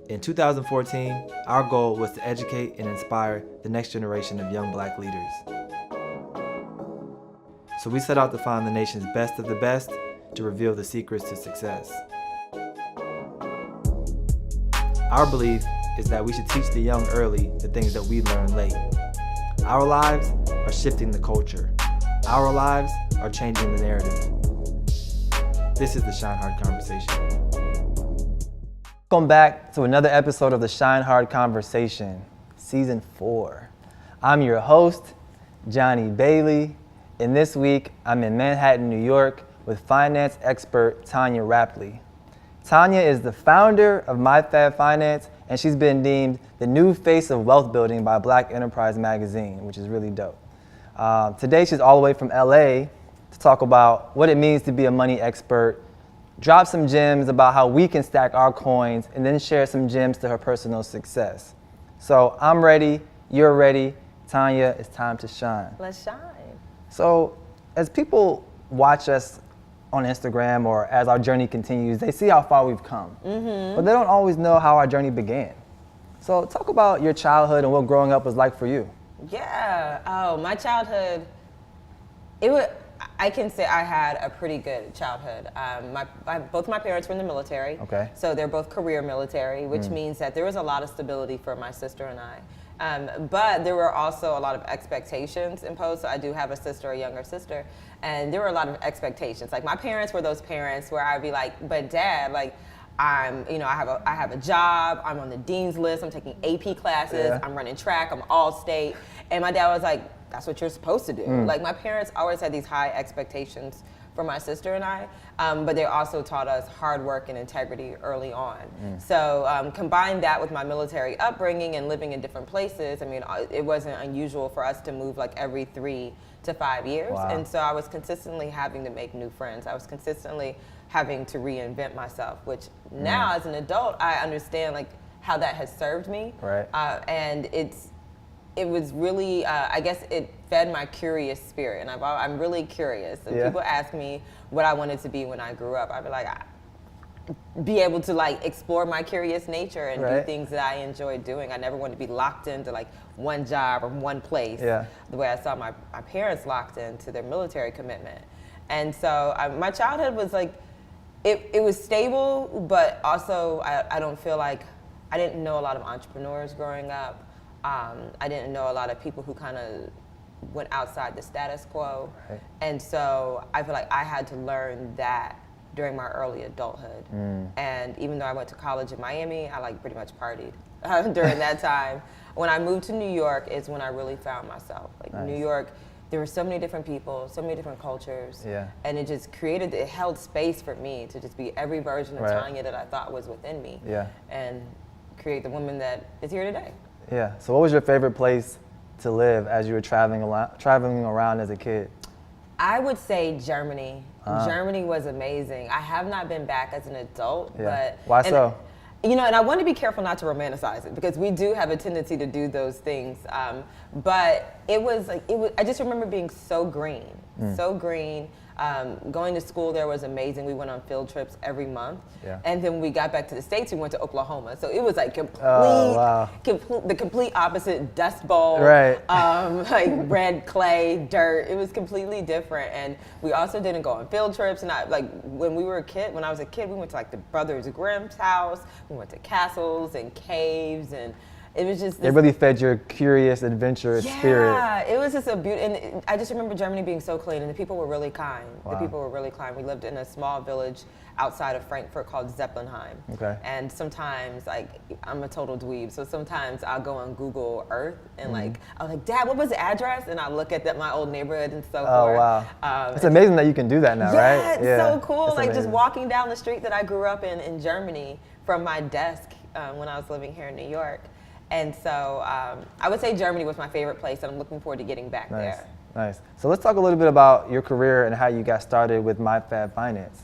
In 2014, our goal was to educate and inspire the next generation of young Black leaders. So we set out to find the nation's best of the best to reveal the secrets to success. Our belief is that we should teach the young early the things that we learn late. Our lives are shifting the culture. Our lives are changing the narrative. This is the ShineHard Conversation. Welcome back to another episode of the ShineHard Conversation, Season 4. I'm your host, Johnny Bailey, and this week I'm in Manhattan, New York with finance expert Tonya Rapley. Tonya is the founder of MyFab Finance, and she's been deemed the new face of wealth building by Black Enterprise Magazine, which is really dope. Today she's all the way from LA to talk about what it means to be a money expert, drop some gems about how we can stack our coins, and then share some gems to her personal success. So I'm ready, you're ready. Tonya, it's time to shine. Let's shine. So as people watch us on Instagram or as our journey continues, they see how far we've come, but they don't always know how our journey began. So talk about your childhood and what growing up was like for you. Yeah, my childhood, I can say I had a pretty good childhood. Both my parents were in the military, Okay. So they're both career military, which means that there was a lot of stability for my sister and I. But there were also a lot of expectations imposed. So I do have a sister, a younger sister, and there were a lot of expectations. Like my parents were those parents where I'd be like, but Dad, like I have a job, I'm on the dean's list, I'm taking AP classes, I'm running track, I'm all state. And my dad was like, that's what you're supposed to do. Like my parents always had these high expectations for my sister and I, but they also taught us hard work and integrity early on. So combine that with my military upbringing and living in different places, I mean, it wasn't unusual for us to move like every 3 to 5 years. Wow. And so I was consistently having to make new friends. I was consistently having to reinvent myself, which now as an adult, I understand like how that has served me. Right. And it was really, I guess it fed my curious spirit, and I'm really curious. If people ask me what I wanted to be when I grew up, I'd be like, be able to like explore my curious nature and do things that I enjoy doing. I never wanted to be locked into like one job or one place, the way I saw my parents locked into their military commitment. And so my childhood was like, it was stable, but also I don't feel like, I didn't know a lot of entrepreneurs growing up. I didn't know a lot of people who kind of went outside the status quo. Right. And so I feel like I had to learn that during my early adulthood. And even though I went to college in Miami, I like pretty much partied during that time. When I moved to New York is when I really found myself. Like New York, there were so many different people, so many different cultures. And it just it held space for me to just be every version of Tonya that I thought was within me. And create the woman that is here today. Yeah. So what was your favorite place to live as you were traveling around as a kid? I would say Germany. Germany was amazing. I have not been back as an adult, but why so? You know, and I want to be careful not to romanticize it because we do have a tendency to do those things. But I just remember being so green, so green. Going to school there was amazing. We went on field trips every month. And then when we got back to the States, we went to Oklahoma. So it was like the complete opposite, Dust Bowl, like red clay, dirt. It was completely different. And we also didn't go on field trips. And when I was a kid, we went to like the Brothers Grimm's house. We went to castles and caves, and it was just it really fed your curious, adventurous spirit. Yeah, it was just a beautiful, and I just remember Germany being so clean, and the people were really kind. The people were really kind. We lived in a small village outside of Frankfurt called Zeppelinheim. And sometimes, like, I'm a total dweeb, so sometimes I'll go on Google Earth and I'm like, Dad, what was the address? And I look at my old neighborhood and so forth. It's amazing that you can do that now, right? Yeah, it's so cool. Like just walking down the street that I grew up in Germany from my desk when I was living here in New York. And so I would say Germany was my favorite place, and I'm looking forward to getting back there. Nice. So let's talk a little bit about your career and how you got started with MyFab Finance.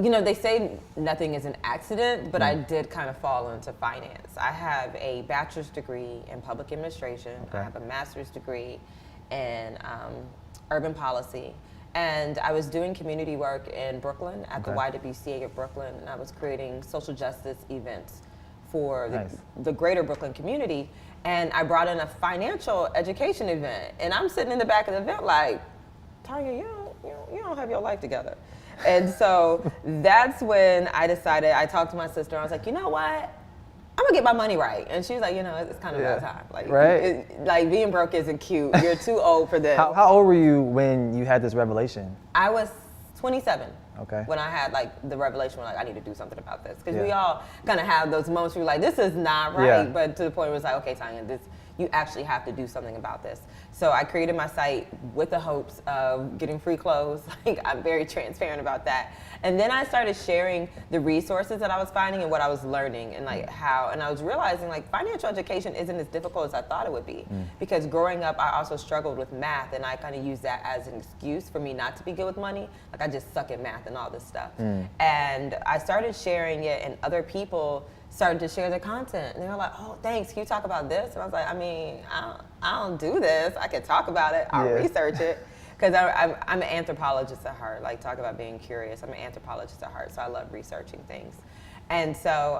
You know, they say nothing is an accident, but I did kind of fall into finance. I have a bachelor's degree in public administration. I have a master's degree in urban policy. And I was doing community work in Brooklyn at the YWCA of Brooklyn, and I was creating social justice events for the greater Brooklyn community. And I brought in a financial education event, and I'm sitting in the back of the event like, Tonya, you don't have your life together. And so that's when I decided, I talked to my sister, and I was like, you know what? I'm gonna get my money right. And she was like, it's kind of about time. Like, like being broke isn't cute. You're too old for this. How old were you when you had this revelation? I was 27. Okay. When I had like the revelation, like I need to do something about this, because we all kind of have those moments where you're like, this is not right, but to the point where it's like, okay, Tonya, you actually have to do something about this. So I created my site with the hopes of getting free clothes. Like, I'm very transparent about that. And then I started sharing the resources that I was finding and what I was learning, and like how, and I was realizing like financial education isn't as difficult as I thought it would be. Because growing up, I also struggled with math, and I kind of used that as an excuse for me not to be good with money. Like, I just suck at math and all this stuff. And I started sharing it, and other people started to share the content, and they were like, oh, thanks, can you talk about this? And I was like, I mean, I don't do this. I can talk about it, I'll research it. Because I'm an anthropologist at heart, like talk about being curious. I'm an anthropologist at heart, so I love researching things. And so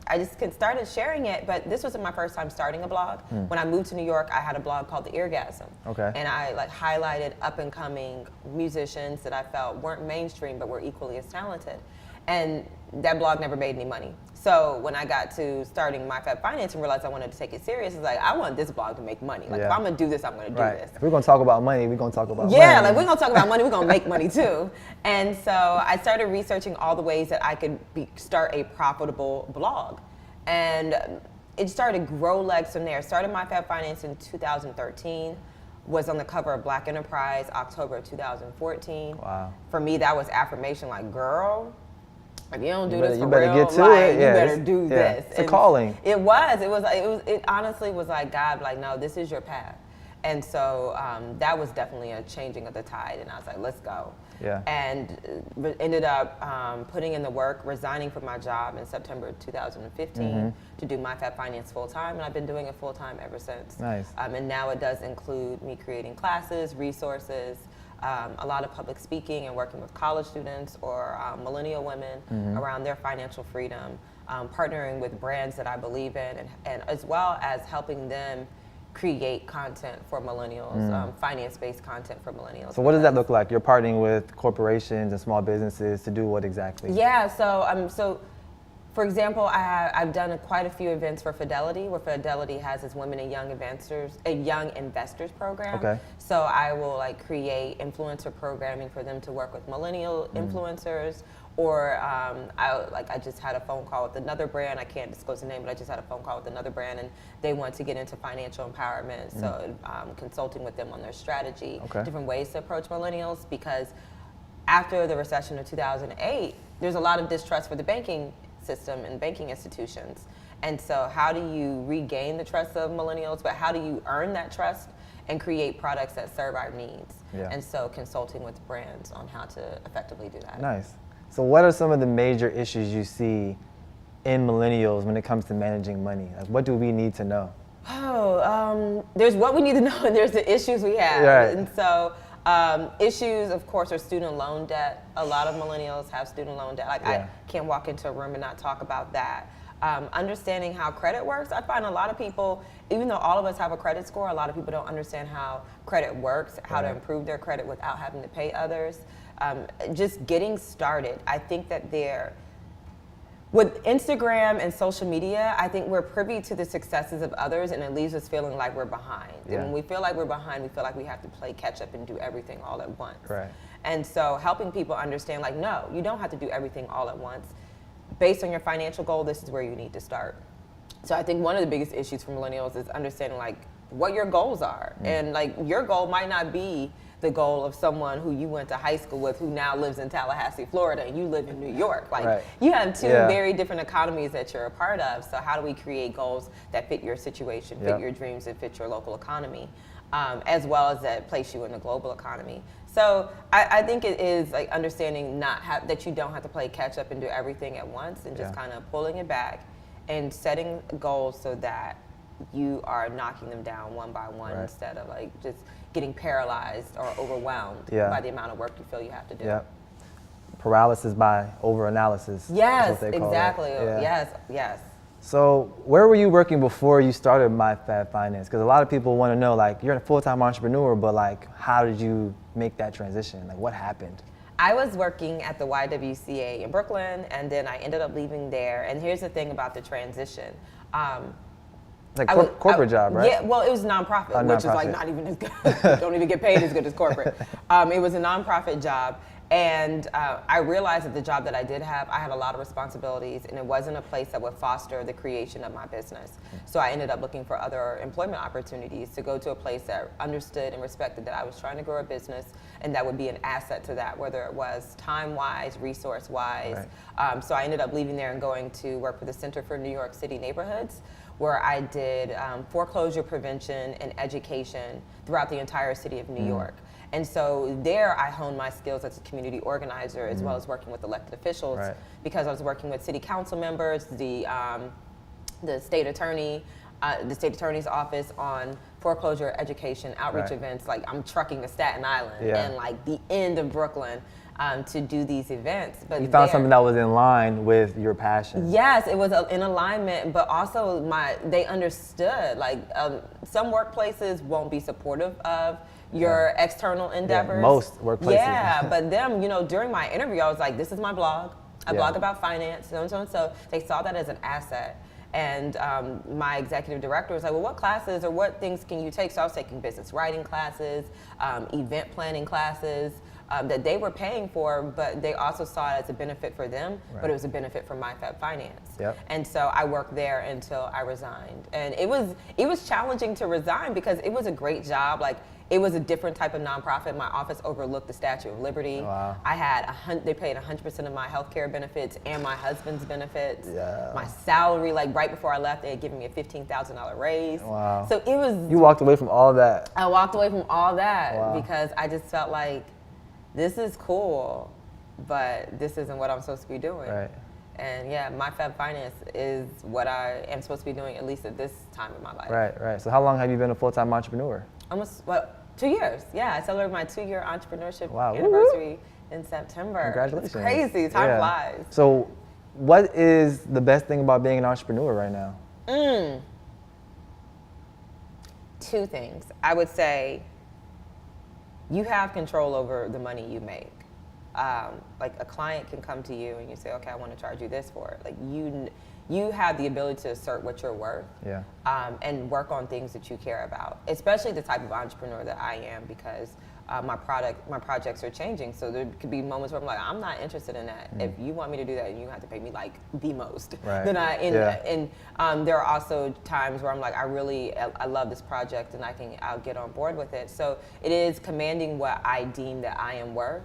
I just started sharing it, but this wasn't my first time starting a blog. When I moved to New York, I had a blog called The Eargasm. And I like highlighted up and coming musicians that I felt weren't mainstream, but were equally as talented. And that blog never made any money. So when I got to starting MyFab Finance and realized I wanted to take it serious, it's like, I want this blog to make money. Like, if I'm gonna do this, I'm gonna do this. If we're gonna talk about money, we're gonna talk about money. Yeah, like, we're gonna talk about money, we're gonna make money too. And so I started researching all the ways that I could start a profitable blog. And it started to grow legs from there. Started MyFab Finance in 2013. Was on the cover of Black Enterprise, October of 2014. Wow. For me, that was affirmation, like, girl, if you don't do this for you better real, get to like, it. you better do this. It's a calling. It honestly was like, God, like, no, this is your path. And so that was definitely a changing of the tide, and I was like, let's go. And ended up putting in the work, resigning from my job in September of 2015 to do MyFab Finance full time, and I've been doing it full time ever since. Nice. And now it does include me creating classes, resources, a lot of public speaking and working with college students or millennial women around their financial freedom, partnering with brands that I believe in, and as well as helping them create content for millennials, finance-based content for millennials. So what does that look like? You're partnering with corporations and small businesses to do what exactly? Yeah, so for example, I've done quite a few events for Fidelity, where Fidelity has its Women and Young Investors program. So I will like create influencer programming for them to work with millennial influencers, or I just had a phone call with another brand. I can't disclose the name, but I just had a phone call with another brand, and they want to get into financial empowerment. So consulting with them on their strategy, different ways to approach millennials, because after the recession of 2008, there's a lot of distrust for the banking system and banking institutions. And so how do you regain the trust of millennials, but how do you earn that trust and create products that serve our needs? And so consulting with brands on how to effectively do that. Nice. So what are some of the major issues you see in millennials when it comes to managing money? Like, what do we need to know? There's what we need to know, and there's the issues we have. And so issues, of course, are student loan debt. A lot of millennials have student loan debt. Like, I can't walk into a room and not talk about that. Understanding how credit works. I find a lot of people, even though all of us have a credit score, a lot of people don't understand how credit works, how to improve their credit without having to pay others. Just getting started. I think that with Instagram and social media, I think we're privy to the successes of others, and it leaves us feeling like we're behind. And when we feel like we're behind, we feel like we have to play catch up and do everything all at once. And so helping people understand, like, no, you don't have to do everything all at once. Based on your financial goal, this is where you need to start. So I think one of the biggest issues for millennials is understanding, like, what your goals are. And like, your goal might not be the goal of someone who you went to high school with, who now lives in Tallahassee, Florida, and you live in New York. Like, you have two very different economies that you're a part of. So how do we create goals that fit your situation, fit your dreams, and fit your local economy, as well as that place you in the global economy? So I think it is like understanding that you don't have to play catch up and do everything at once, and just kind of pulling it back and setting goals so that you are knocking them down one by one instead of like just getting paralyzed or overwhelmed by the amount of work you feel you have to do. Yep. Paralysis by overanalysis. Yes, is what they call exactly. it. Yes, yes. So where were you working before you started MyFab Finance? Because a lot of people want to know, like, you're a full-time entrepreneur, but like, how did you make that transition? Like, what happened? I was working at the YWCA in Brooklyn, and then I ended up leaving there. And here's the thing about the transition. It's like corporate job, right? Yeah, well, it was a nonprofit, which is like not even as good. Don't even get paid as good as corporate. It was a nonprofit job. And I realized that the job that I did have, I had a lot of responsibilities, and it wasn't a place that would foster the creation of my business. So I ended up looking for other employment opportunities to go to a place that understood and respected that I was trying to grow a business, and that would be an asset to that, whether it was time-wise, resource-wise. Right. So I ended up leaving there and going to work for the Center for New York City Neighborhoods, where I did foreclosure prevention and education throughout the entire city of New York. And so there I honed my skills as a community organizer, as well as working with elected officials, because I was working with city council members, the state attorney, the state attorney's office on foreclosure education outreach events. Like, I'm trucking to Staten Island and like the end of Brooklyn to do these events. But you found something that was in line with your passion. Yes, it was in alignment, but also they understood, like, some workplaces won't be supportive of your external endeavors. Yeah, most workplaces. Yeah, but them, during my interview, I was like, this is my blog. I blog about finance, so and so and so. They saw that as an asset. And my executive director was like, well, what classes or what things can you take? So I was taking business writing classes, event planning classes that they were paying for, but they also saw it as a benefit for them, but it was a benefit for MyFab Finance. And so I worked there until I resigned. And it was challenging to resign because it was a great job. Like, it was a different type of nonprofit. My office overlooked the Statue of Liberty. Wow. I had they paid 100% of my healthcare benefits and my husband's benefits. My salary, like right before I left, they had given me a $15,000 raise. Wow. So it was. You walked away from all of that. I walked away from all that because I just felt like, this is cool, but this isn't what I'm supposed to be doing. Right. And yeah, MyFab Finance is what I am supposed to be doing, at least at this time in my life. Right. So how long have you been a full-time entrepreneur? Almost, 2 years. Yeah, I celebrated my 2-year entrepreneurship anniversary in September. Congratulations. It's crazy, time flies. So what is the best thing about being an entrepreneur right now? 2 things. I would say you have control over the money you make. Like, a client can come to you and you say, okay, I want to charge you this for it. Like, you have the ability to assert what you're worth and work on things that you care about, especially the type of entrepreneur that I am, because my projects are changing. So there could be moments where I'm like, I'm not interested in that. If you want me to do that, you have to pay me like the most. Then there are also times where I'm like, I love this project and I'll get on board with it. So it is commanding what I deem that I am worth.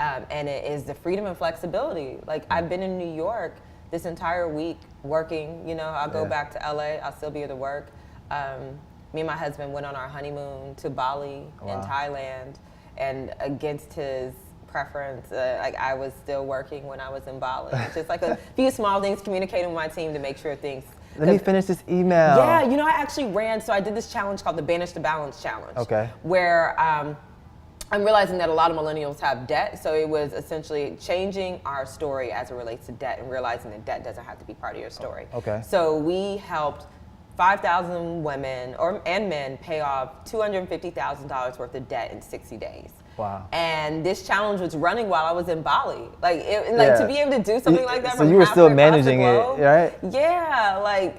And it is the freedom and flexibility. Like, I've been in New York this entire week working, I'll go back to LA, I'll still be able to work. Me and my husband went on our honeymoon to Bali in Thailand, and against his preference, like, I was still working when I was in Bali. Just like a few small things, communicating with my team to make sure things. Let me finish this email. Yeah, I actually I did this challenge called the Banish to Balance Challenge. Okay. Where I'm realizing that a lot of millennials have debt, so it was essentially changing our story as it relates to debt and realizing that debt doesn't have to be part of your story. Okay. So we helped 5,000 women and men pay off $250,000 worth of debt in 60 days. Wow. And this challenge was running while I was in Bali. To be able to do something like that. So you were still managing it, right? Yeah,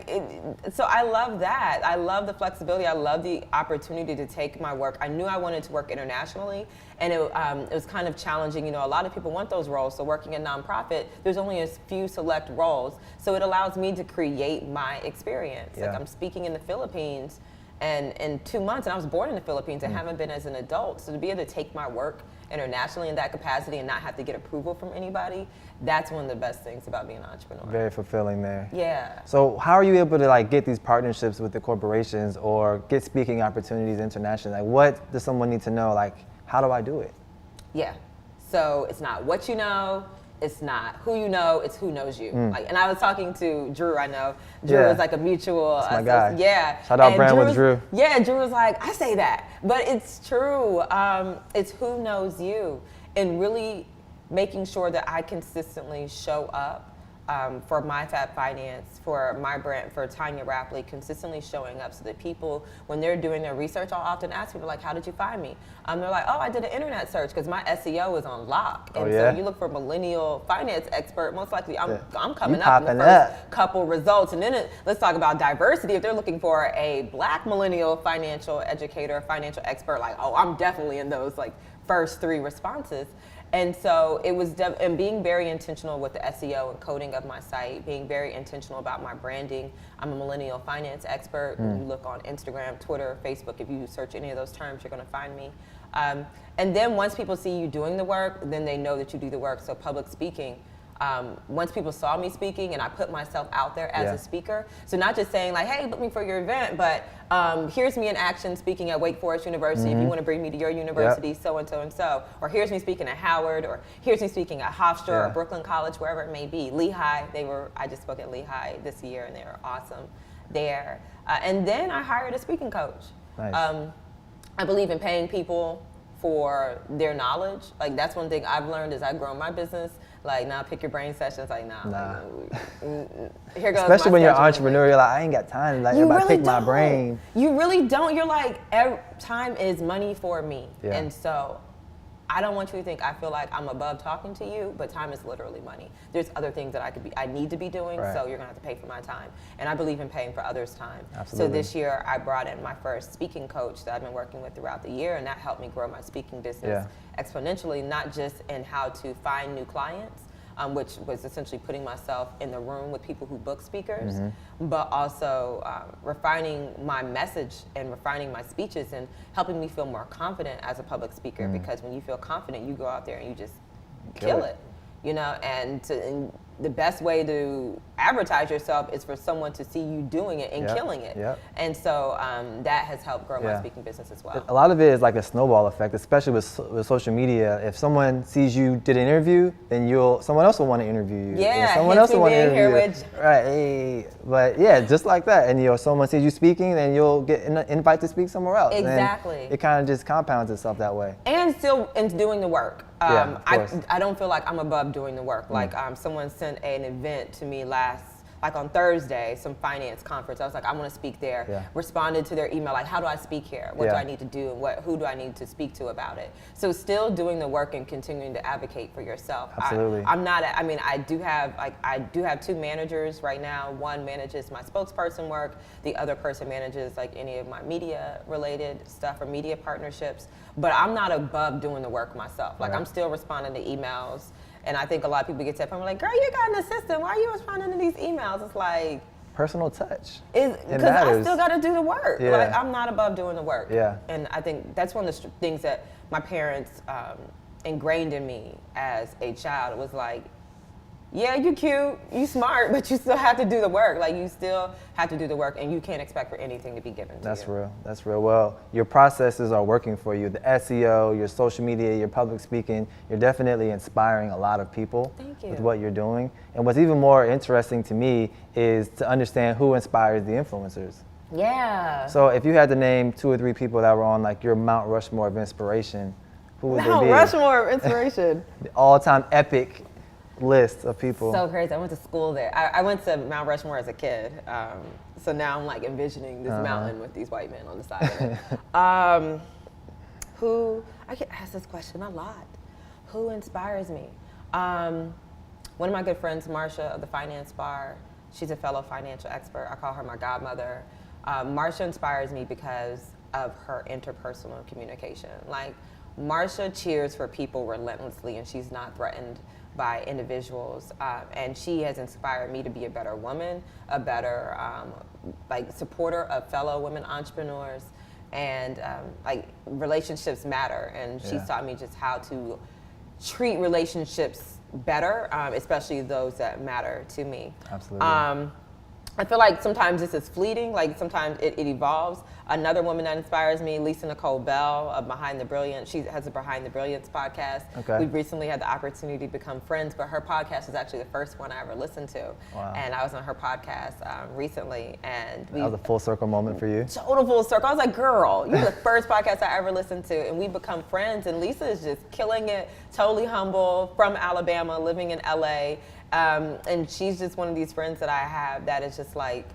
so I love that. I love the flexibility. I love the opportunity to take my work. I knew I wanted to work internationally, and it was kind of challenging. A lot of people want those roles. So working in nonprofit, there's only a few select roles. So it allows me to create my experience. Like, I'm speaking in the Philippines and in 2 months, and I was born in the Philippines and haven't been as an adult. So to be able to take my work internationally in that capacity and not have to get approval from anybody, that's one of the best things about being an entrepreneur. Very fulfilling there. Yeah. So how are you able to get these partnerships with the corporations or get speaking opportunities internationally? Like, what does someone need to know? Like, how do I do it? Yeah. So it's not what you know, it's not. Who you know, it's who knows you. Like, and I was talking to Drew, I know. Drew is like a mutual. That's my guy. Yeah. Shout out Brand with Drew. Yeah, Drew was like, I say that. But it's true. It's who knows you. And really making sure that I consistently show up for my Fab Finance, for my brand, for Tonya Rapley, consistently showing up so that people, when they're doing their research, I'll often ask people, like, how did you find me? They're like, oh, I did an internet search because my SEO is on lock. And so you look for Millennial Finance Expert, most likely I'm coming up in the first couple results. And then let's talk about diversity. If they're looking for a Black millennial financial educator, financial expert, like, oh, I'm definitely in those like first 3 responses. And so it was, and being very intentional with the SEO and coding of my site, being very intentional about my branding. I'm a Millennial Finance Expert. When you look on Instagram, Twitter, Facebook, if you search any of those terms, you're gonna find me. And then once people see you doing the work, then they know that you do the work. So public speaking, once people saw me speaking and I put myself out there as a speaker, so not just saying like, hey, book me for your event, but here's me in action speaking at Wake Forest University. If you want to bring me to your university, so and so and so, or here's me speaking at Howard, or here's me speaking at Hofstra or Brooklyn College, wherever it may be. Lehigh, I just spoke at Lehigh this year and they were awesome there. And then I hired a speaking coach. Nice. I believe in paying people for their knowledge. Like, that's one thing I've learned as I grow my business. Like, now pick your brain sessions. Like, nah. Like, here goes. Especially when you're an entrepreneur, you're like, I ain't got time. Like, everybody pick my brain. You really don't. You're like, time is money for me. Yeah. And so I don't want you to think I feel like I'm above talking to you, but time is literally money. There's other things that I need to be doing, so you're gonna have to pay for my time. And I believe in paying for others' time. Absolutely. So this year I brought in my first speaking coach that I've been working with throughout the year, and that helped me grow my speaking business exponentially, not just in how to find new clients, which was essentially putting myself in the room with people who book speakers, but also refining my message and refining my speeches and helping me feel more confident as a public speaker, because when you feel confident, you go out there and you just kill it. You know, and the best way to advertise yourself is for someone to see you doing it and killing it. And so that has helped grow my speaking business as well. A lot of it is like a snowball effect, especially with social media. If someone sees you did an interview, then someone else will want to interview you. Yeah, someone else will want to interview you. Which... Right, hey. But yeah, just like that. And someone sees you speaking, then you'll get an invite to speak somewhere else. Exactly. And it kind of just compounds itself that way. And still doing the work. Of I don't feel like I'm above doing the work. Like someone sent an event to me on Thursday, some finance conference. I was like, I want to speak there. Responded to their email, like, how do I speak here? What do I need to do? And who do I need to speak to about it? So still doing the work and continuing to advocate for yourself. Absolutely. I do have 2 managers right now. One manages my spokesperson work. The other person manages like any of my media related stuff or media partnerships. But I'm not above doing the work myself. Like I'm still responding to emails. And I think a lot of people get to that point, like, girl, you got an assistant. Why are you responding to these emails? It's like... personal touch. Because I still got to do the work. Yeah. Like, I'm not above doing the work. Yeah. And I think that's one of the things that my parents ingrained in me as a child. It was like, yeah, you cute, you smart, but you still have to do the work. Like, you still have to do the work, and you can't expect for anything to be given to you. That's real. That's real. Well, your processes are working for you. The SEO, your social media, your public speaking, you're definitely inspiring a lot of people with what you're doing. And what's even more interesting to me is to understand who inspires the influencers. Yeah. So if you had to name 2 or 3 people that were on like your Mount Rushmore of inspiration, who would they be? Mount Rushmore of inspiration. The all-time epic list of people. So crazy. I went to school there. I went to Mount Rushmore as a kid. So now I'm like envisioning this mountain with these white men on the side of it. I get asked this question a lot. Who inspires me? One of my good friends, Marsha of the Finance Bar, she's a fellow financial expert. I call her my godmother. Marsha inspires me because of her interpersonal communication. Like, Marsha cheers for people relentlessly, and she's not threatened by individuals, and she has inspired me to be a better woman, a better supporter of fellow women entrepreneurs, and relationships matter, and she's taught me just how to treat relationships better, especially those that matter to me. Absolutely. I feel like sometimes this is fleeting, like sometimes it evolves. Another woman that inspires me, Lisa Nicole Bell of Behind the Brilliance. She has a Behind the Brilliance podcast. Okay. We recently had the opportunity to become friends, but her podcast is actually the first one I ever listened to. Wow. And I was on her podcast recently, and That was a full circle moment for you? Total full circle. I was like, girl, you're the first podcast I ever listened to, and we become friends. And Lisa is just killing it, totally humble, from Alabama, living in LA. And she's just one of these friends that I have that is just like,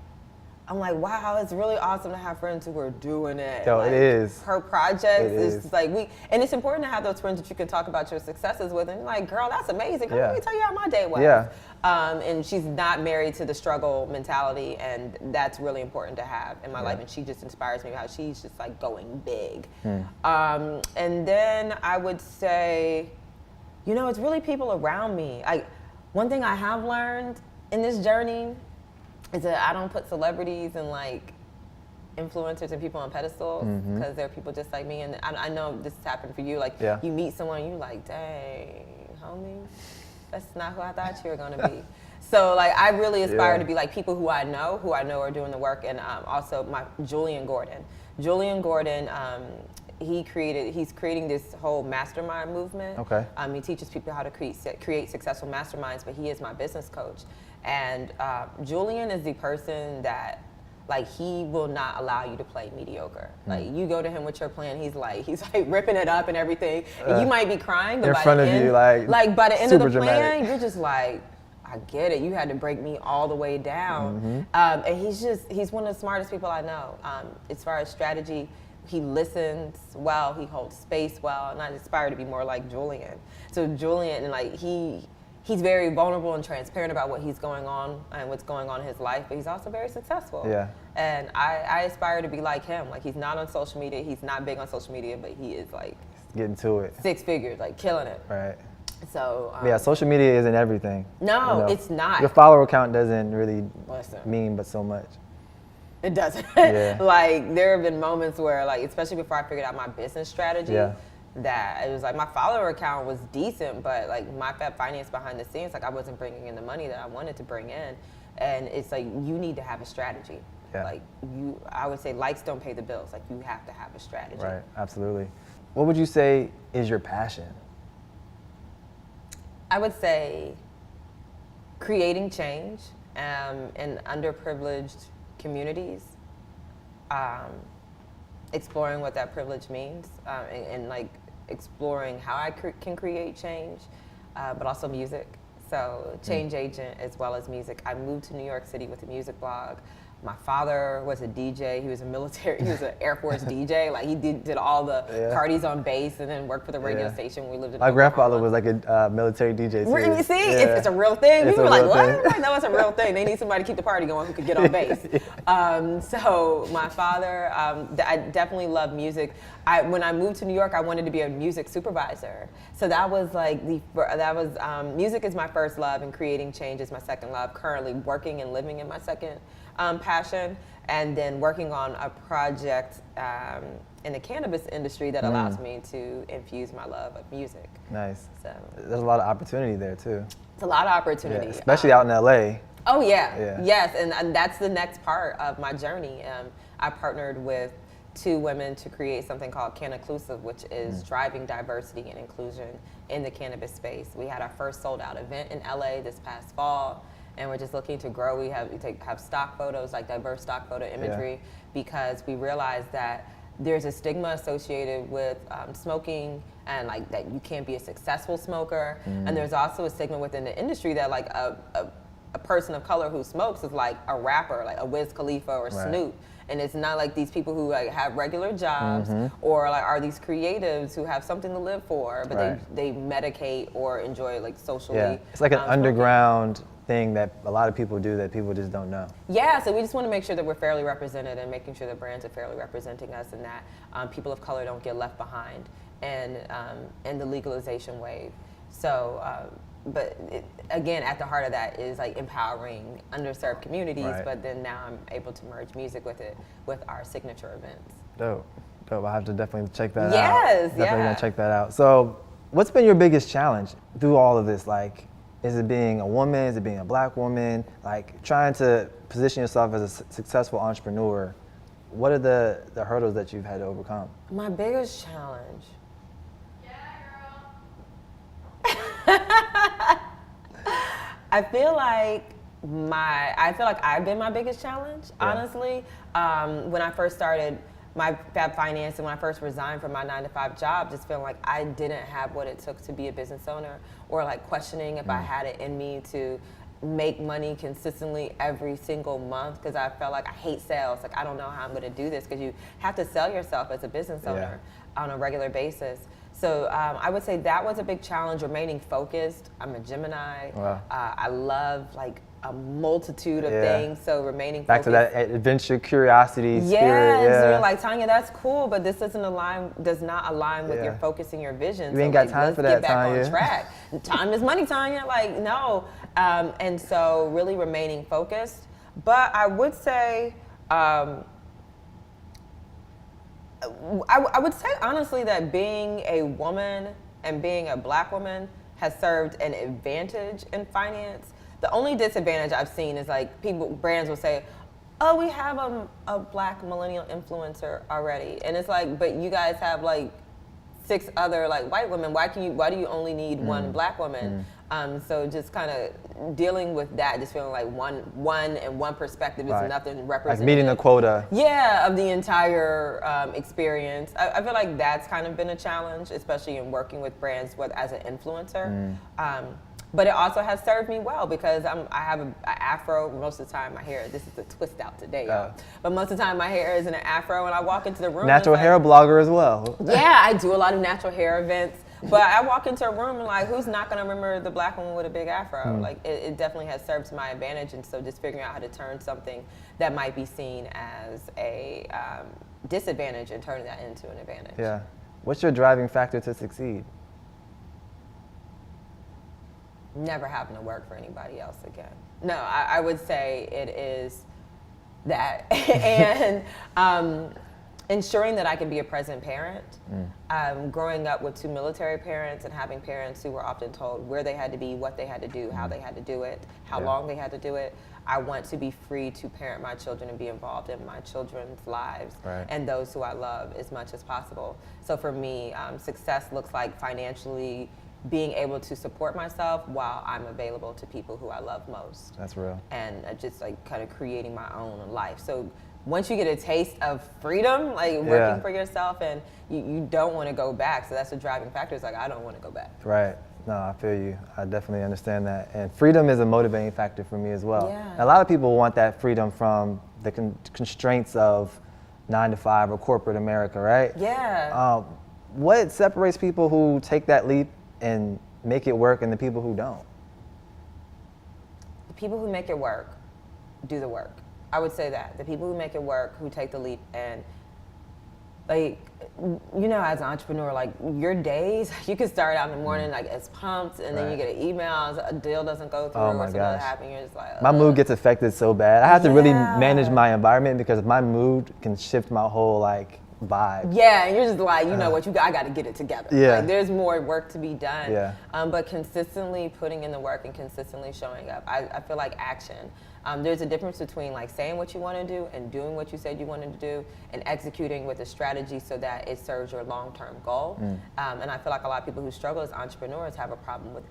I'm like, wow, it's really awesome to have friends who are doing it. Yo, like, it is. Her projects is just like and it's important to have those friends that you can talk about your successes with. And you're like, girl, that's amazing. Come let me tell you how my day was. Yeah. And she's not married to the struggle mentality, and that's really important to have in my life. And she just inspires me how she's just like going big. And then I would say, you know, it's really people around me. One thing I have learned in this journey is that I don't put celebrities and like influencers and people on pedestals, because they're people just like me. And I know this has happened for you. Like you meet someone, and you're like, dang, homie, that's not who I thought you were gonna be. So like I really aspire to be like people who I know are doing the work. And also Julian Gordon, he's creating this whole mastermind movement. Okay. He teaches people how to create successful masterminds, but he is my business coach. And Julian is the person that, like, he will not allow you to play mediocre. Like, you go to him with your plan, he's like ripping it up and everything. And you might be crying, but by the end, by the end of the plan, you're just like, I get it. You had to break me all the way down. And he's one of the smartest people I know. As far as strategy, he listens well, he holds space well, and I aspire to be more like Julian. So Julian, and like he's very vulnerable and transparent about what he's going on and what's going on in his life, but he's also very successful. Yeah. And I aspire to be like him. Like, he's not on social media, he's not big on social media, but he is like getting to it. 6 figures, like killing it. Right. So yeah, social media isn't everything. No, it's not. Your follower count doesn't really mean but so much. It doesn't. Like, there have been moments where, like, especially before I figured out my business strategy, that it was like my follower count was decent, but like my finance behind the scenes, like I wasn't bringing in the money that I wanted to bring in. And it's like, you need to have a strategy. Like, I would say likes don't pay the bills. Like, you have to have a strategy. Right, absolutely. What would you say is your passion? I would say creating change in underprivileged communities, exploring what that privilege means, and like exploring how I can create change, but also music. So change agent as well as music. I moved to New York City with a music blog. My father was a DJ. He was an Air Force DJ. Like, he did all the parties on base and then worked for the radio station. We lived in My grandfather was like a military DJ too. You see, it's a real thing. People were like, what? Like, no, it's a real thing. They need somebody to keep the party going who could get on base. So my father, I definitely love music. When I moved to New York, I wanted to be a music supervisor. So that was like music is my first love, and creating change is my second love. Currently working and living in my second passion, and then working on a project in the cannabis industry that allows me to infuse my love of music. Nice. So there's a lot of opportunity there too. It's a lot of opportunity. Yeah, especially out in LA. Oh yeah. Yes, and that's the next part of my journey. I partnered with 2 women to create something called Can-Inclusive, which is driving diversity and inclusion in the cannabis space. We had our first sold out event in LA this past fall, and we're just looking to grow. We have stock photos, like diverse stock photo imagery, because we realized that there's a stigma associated with smoking, and like that you can't be a successful smoker. And there's also a stigma within the industry that like a person of color who smokes is like a rapper, like a Wiz Khalifa or Snoop. And it's not like these people who like have regular jobs or like are these creatives who have something to live for, but they medicate or enjoy like socially. Yeah, it's like an underground thing that a lot of people do that people just don't know. Yeah, so we just want to make sure that we're fairly represented and making sure that brands are fairly representing us, and that people of color don't get left behind in the legalization wave. So, but again, at the heart of that is like empowering underserved communities, but then now I'm able to merge music with it, with our signature events. Dope. I have to definitely check that out. Yes, Definitely gonna check that out. So what's been your biggest challenge through all of this? Like, Is it being a woman? Is it being a black woman? Like trying to position yourself as a successful entrepreneur. What are the hurdles that you've had to overcome? My biggest challenge. I feel like I've been my biggest challenge, honestly. When I first started my Fab Finance and when I first resigned from my 9-to-5 job, just feeling like I didn't have what it took to be a business owner, or like questioning if I had it in me to make money consistently every single month, because I felt like I hate sales. Like, I don't know how I'm going to do this, because you have to sell yourself as a business owner on a regular basis. So I would say that was a big challenge, remaining focused. I'm a Gemini. Wow. I love like a multitude of things, so remaining back focused. to that adventure, curiosity, spirit. So you're like, Tonya, that's cool, but this does not align with your focus and your vision. You ain't got time for that, Tonya. Let's get back on track. Time is money, Tonya. Like, no. And so really remaining focused. But I would say, I would say honestly that being a woman and being a black woman has served an advantage in finance. The only disadvantage I've seen is like brands will say, oh, we have a black millennial influencer already. And it's like, but you guys have like 6 other like white women. Why do you only need one black woman? So just kind of dealing with that, just feeling like one perspective is nothing representative. Like meeting a quota. Yeah, of the entire experience. I feel like that's kind of been a challenge, especially in working with brands as an influencer. But it also has served me well, because I have an afro most of the time. My hair, this is a twist out today, y'all. But most of the time my hair is in an afro, and I walk into the room. Natural hair blogger as well. Yeah, I do a lot of natural hair events. But I walk into a room and like, who's not gonna remember the black woman with a big afro? Like it definitely has served to my advantage. And so just figuring out how to turn something that might be seen as a disadvantage and turning that into an advantage. Yeah. What's your driving factor to succeed? Never having to work for anybody else again. No, I would say it is that. And ensuring that I can be a present parent. Growing up with 2 military parents and having parents who were often told where they had to be, what they had to do, how they had to do it, how long they had to do it. I want to be free to parent my children and be involved in my children's lives and those who I love as much as possible. So for me, success looks like financially being able to support myself while I'm available to people who I love most. That's real. And just like kind of creating my own life. So once you get a taste of freedom, like working for yourself, and you don't want to go back. So that's the driving factor. It's like, I don't want to go back. Right. No, I feel you. I definitely understand that. And freedom is a motivating factor for me as well. Yeah. A lot of people want that freedom from the constraints of 9-to-5 or corporate America, right? Yeah. What separates people who take that leap and make it work and the people who don't? The people who make it work do the work. I would say that. The people who make it work, who take the leap, and like, you know, as an entrepreneur, like your days, you can start out in the morning like it's pumped, and then you get an email, a deal doesn't go through, or something happens, you're just like, my mood gets affected so bad. I have to really manage my environment, because my mood can shift my whole like vibe. Yeah, and you're just like, you know what, I got to get it together. Yeah. Like, there's more work to be done. Yeah. But consistently putting in the work and consistently showing up. I feel like action. There's a difference between like saying what you want to do and doing what you said you wanted to do, and executing with a strategy so that it serves your long-term goal. And I feel like a lot of people who struggle as entrepreneurs have a problem with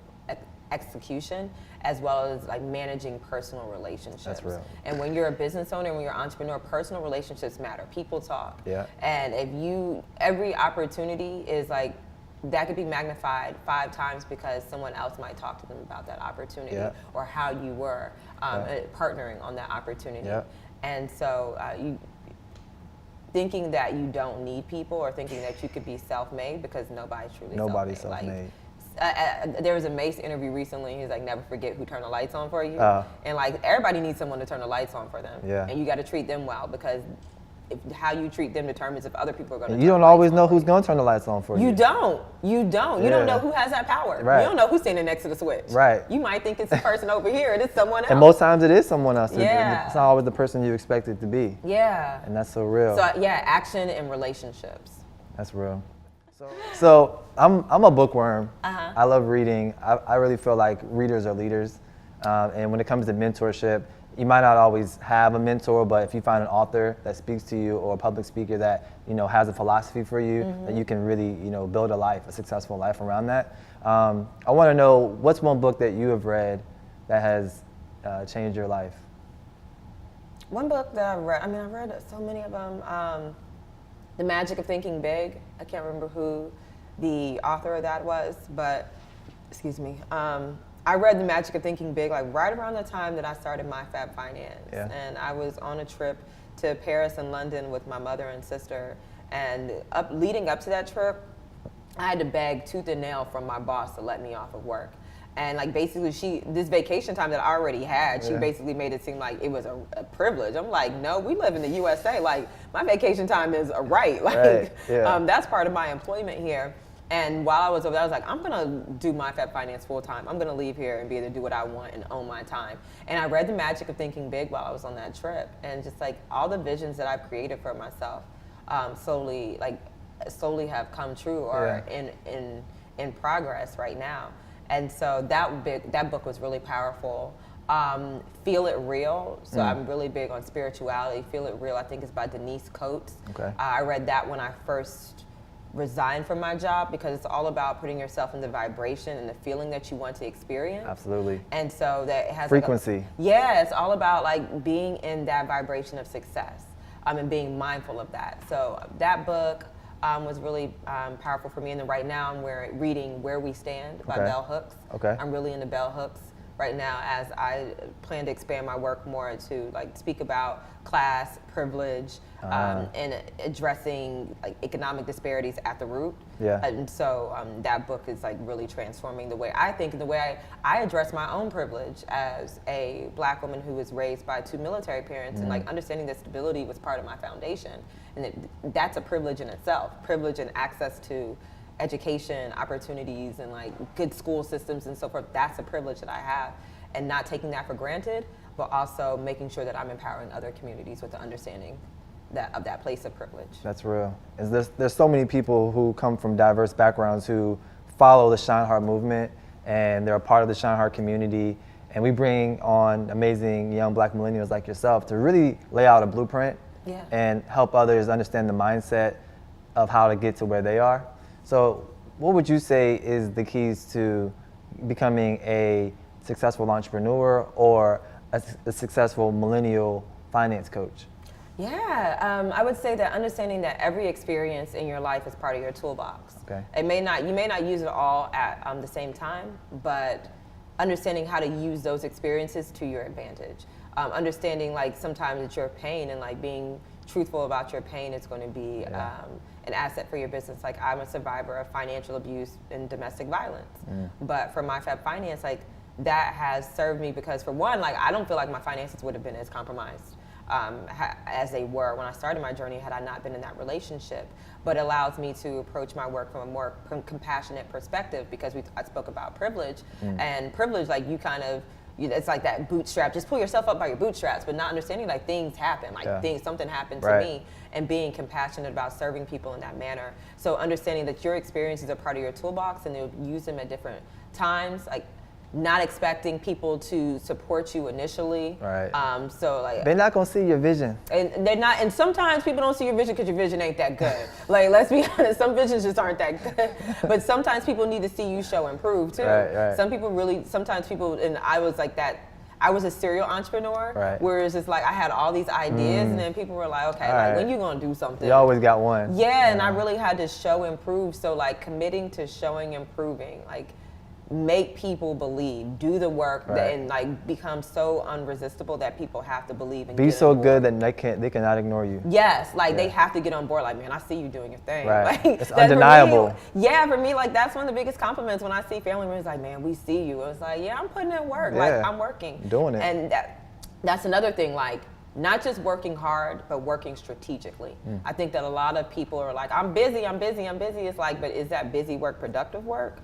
execution, as well as like managing personal relationships. That's real. And when you're a business owner, when you're an entrepreneur, personal relationships matter. People talk. Yeah. And if every opportunity is like, that could be magnified 5 times because someone else might talk to them about that opportunity or how you were partnering on that opportunity. And so you thinking that you don't need people, or thinking that you could be self-made, because nobody's truly nobody's self-made. self-made. There was a Mace interview recently. He's like, never forget who turned the lights on for you. And like, everybody needs someone to turn the lights on for them. And you got to treat them well, because how you treat them determines if other people are going to. You don't always know who's going to turn the lights on for you. You don't. You don't know who has that power. Right. You don't know who's standing next to the switch. Right. You might think it's the person over here. It is someone else. And most times it is someone else. Yeah. It's not always the person you expect it to be. Yeah. And that's so real. So yeah, action and relationships. That's real. So I'm a bookworm. I love reading. I really feel like readers are leaders. And when it comes to mentorship, you might not always have a mentor, but if you find an author that speaks to you or a public speaker that, has a philosophy for you, then you can really, build a successful life around that. I want to know, what's one book that you have read that has changed your life? One book that I've read so many of them. The Magic of Thinking Big. I can't remember who the author of that was, but, excuse me. I read The Magic of Thinking Big like right around the time that I started my Fab Finance. Yeah. And I was on a trip to Paris and London with my mother and sister. And leading up to that trip, I had to beg tooth and nail from my boss to let me off of work. And like basically this vacation time that I already had, she basically made it seem like it was a privilege. I'm like, no, we live in the USA. Like my vacation time is a right. Like that's part of my employment here. And while I was over there, I was like, I'm gonna do my Fab Finance full time. I'm gonna leave here and be able to do what I want and own my time. And I read The Magic of Thinking Big while I was on that trip. And just like all the visions that I've created for myself slowly have come true or in progress right now. And so that book was really powerful. Feel It Real. So I'm really big on spirituality. Feel It Real, I think, is by Denise Coates. Okay. I read that when I first resigned from my job because it's all about putting yourself in the vibration and the feeling that you want to experience. Absolutely. And so that it has frequency. It's all about like being in that vibration of success and being mindful of that. So that book was really powerful for me. And then right now I'm reading Where We Stand by Bell Hooks. Okay. I'm really into Bell Hooks right now as I plan to expand my work more to like speak about class, privilege, and addressing like economic disparities at the root. Yeah. And so that book is like really transforming the way I think and the way I address my own privilege as a Black woman who was raised by two military parents and like understanding that stability was part of my foundation. And that's a privilege in itself, privilege and access to education, opportunities, and like good school systems and so forth. That's a privilege that I have, and not taking that for granted, but also making sure that I'm empowering other communities with the understanding of that place of privilege. That's real. There's so many people who come from diverse backgrounds who follow the ShineHard movement, and they're a part of the ShineHard community. And we bring on amazing young Black millennials like yourself to really lay out a blueprint and help others understand the mindset of how to get to where they are. So what would you say is the keys to becoming a successful entrepreneur or a successful millennial finance coach? I would say that understanding that every experience in your life is part of your toolbox. Okay. You may not use it all at the same time, but understanding how to use those experiences to your advantage. Understanding like sometimes it's your pain and like being truthful about your pain is going to be an asset for your business. Like I'm a survivor of financial abuse and domestic violence, but for my Fab Finance, like that has served me because for one, like I don't feel like my finances would have been as compromised as they were when I started my journey had I not been in that relationship. But it allows me to approach my work from a more compassionate perspective because I spoke about privilege and privilege, like you kind of. It's like that bootstrap. Just pull yourself up by your bootstraps, but not understanding like things happen. Like something happened to me, and being compassionate about serving people in that manner. So understanding that your experiences are part of your toolbox, and you'll use them at different times. Like not expecting people to support you initially. So like they're not gonna see your vision. And they're not. And sometimes people don't see your vision because your vision ain't that good. Like let's be honest, some visions just aren't that good. But sometimes people need to see you show and prove too. Sometimes people, and I was like that. I was a serial entrepreneur, whereas it's like I had all these ideas, and then people were like, okay, like when you gonna do something? You always got one. And I really had to show and prove. So like committing to showing and proving, like. Make people believe, do the work, and like become so unresistible that people have to believe and be so good that they cannot ignore you. Yes, like they have to get on board. Like, man, I see you doing your thing. Like, it's undeniable. For me, like that's one of the biggest compliments when I see family members. Like, man, we see you. It's like, yeah, I'm putting in work. Like, I'm working, doing it. And that's another thing. Like, not just working hard, but working strategically. I think that a lot of people are like, I'm busy. It's like, but is that busy work productive work?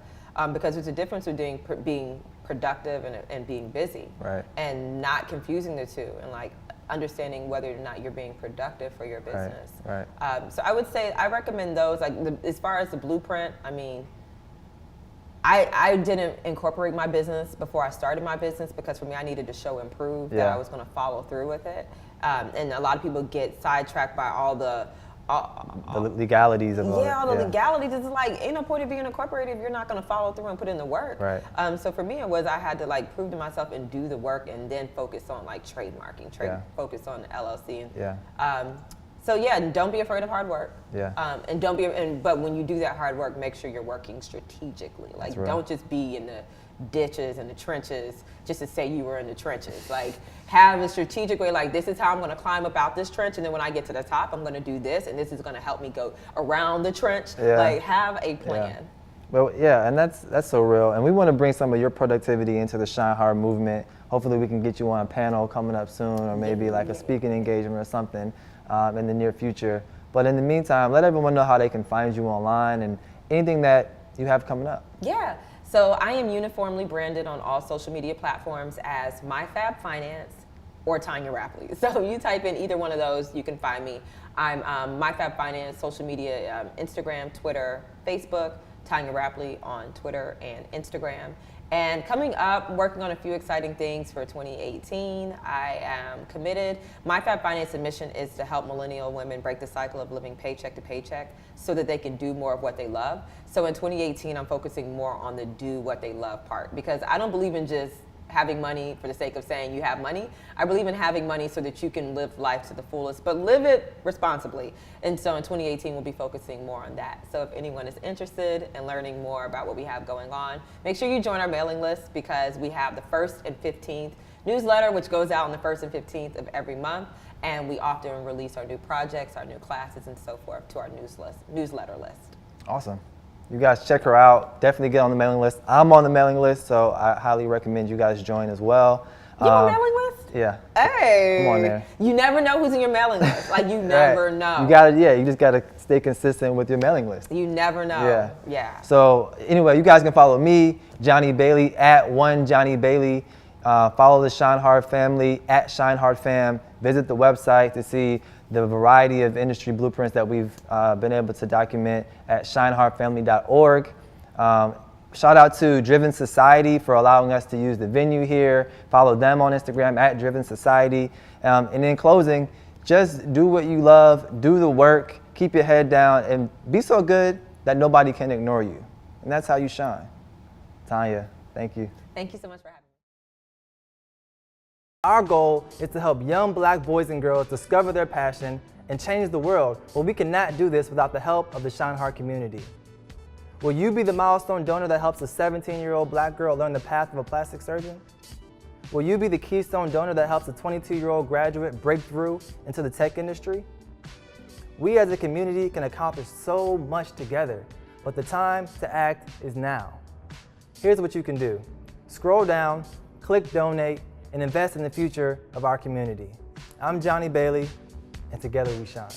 Because there's a difference between being productive and being busy, right, and not confusing the two, and like understanding whether or not you're being productive for your business. Right. So I would say I recommend those. Like as far as the blueprint, I mean, I didn't incorporate my business before I started my business because for me I needed to show and prove that I was going to follow through with it. And a lot of people get sidetracked by all the legalities of all the legalities. It's like ain't no point of being incorporated if you're not going to follow through and put in the work. Right. So for me it was I had to like prove to myself and do the work and then focus on like trademarking, focus on the LLC. So yeah, don't be afraid of hard work. And don't be. But when you do that hard work, make sure you're working strategically. Like don't just be in the ditches and the trenches just to say you were in the trenches. Like have a strategic way. Like this is how I'm going to climb up out this trench, and then when I get to the top, I'm going to do this, and this is going to help me go around the trench. Like have a plan. Well, and that's so real. And we want to bring some of your productivity into the ShineHard movement. Hopefully, we can get you on a panel coming up soon, or maybe like a speaking engagement or something. In the near future. But in the meantime, let everyone know how they can find you online and anything that you have coming up. Yeah, so I am uniformly branded on all social media platforms as MyFab Finance or Tonya Rapley. So you type in either one of those, you can find me. I'm MyFab Finance, social media, Instagram, Twitter, Facebook, Tonya Rapley on Twitter and Instagram. And coming up, working on a few exciting things for 2018. I am committed. MyFab Finance's mission is to help millennial women break the cycle of living paycheck to paycheck so that they can do more of what they love. So in 2018, I'm focusing more on the do what they love part because I don't believe in just having money for the sake of saying you have money. I believe in having money so that you can live life to the fullest, but live it responsibly. And so in 2018, we'll be focusing more on that. So if anyone is interested in learning more about what we have going on, make sure you join our mailing list because we have the 1st and 15th newsletter, which goes out on the 1st and 15th of every month. And we often release our new projects, our new classes, and so forth to our newsletter list. Awesome. You guys check her out. Definitely get on the mailing list. I'm on the mailing list, so I highly recommend you guys join as well. You on the mailing list? Yeah. Hey. I'm on there. You never know who's in your mailing list. Like you never know. You just gotta stay consistent with your mailing list. You never know. Yeah. So anyway, you guys can follow me, Johnny Bailey, at @1JohnnyBailey. Follow the ShineHard family at ShineHard Fam. Visit the website to see the variety of industry blueprints that we've been able to document at ShineHardFamily.org. Shout out to Driven Society for allowing us to use the venue here. Follow them on Instagram at Driven Society. And in closing, just do what you love, do the work, keep your head down, and be so good that nobody can ignore you. And that's how you shine. Tonya, thank you. Thank you so much for having me. Our goal is to help young black boys and girls discover their passion and change the world, but we cannot do this without the help of the ShineHard community. Will you be the milestone donor that helps a 17-year-old black girl learn the path of a plastic surgeon? Will you be the keystone donor that helps a 22-year-old graduate break through into the tech industry? We as a community can accomplish so much together, but the time to act is now. Here's what you can do. Scroll down, click donate, and invest in the future of our community. I'm Johnny Bailey, and together we shine.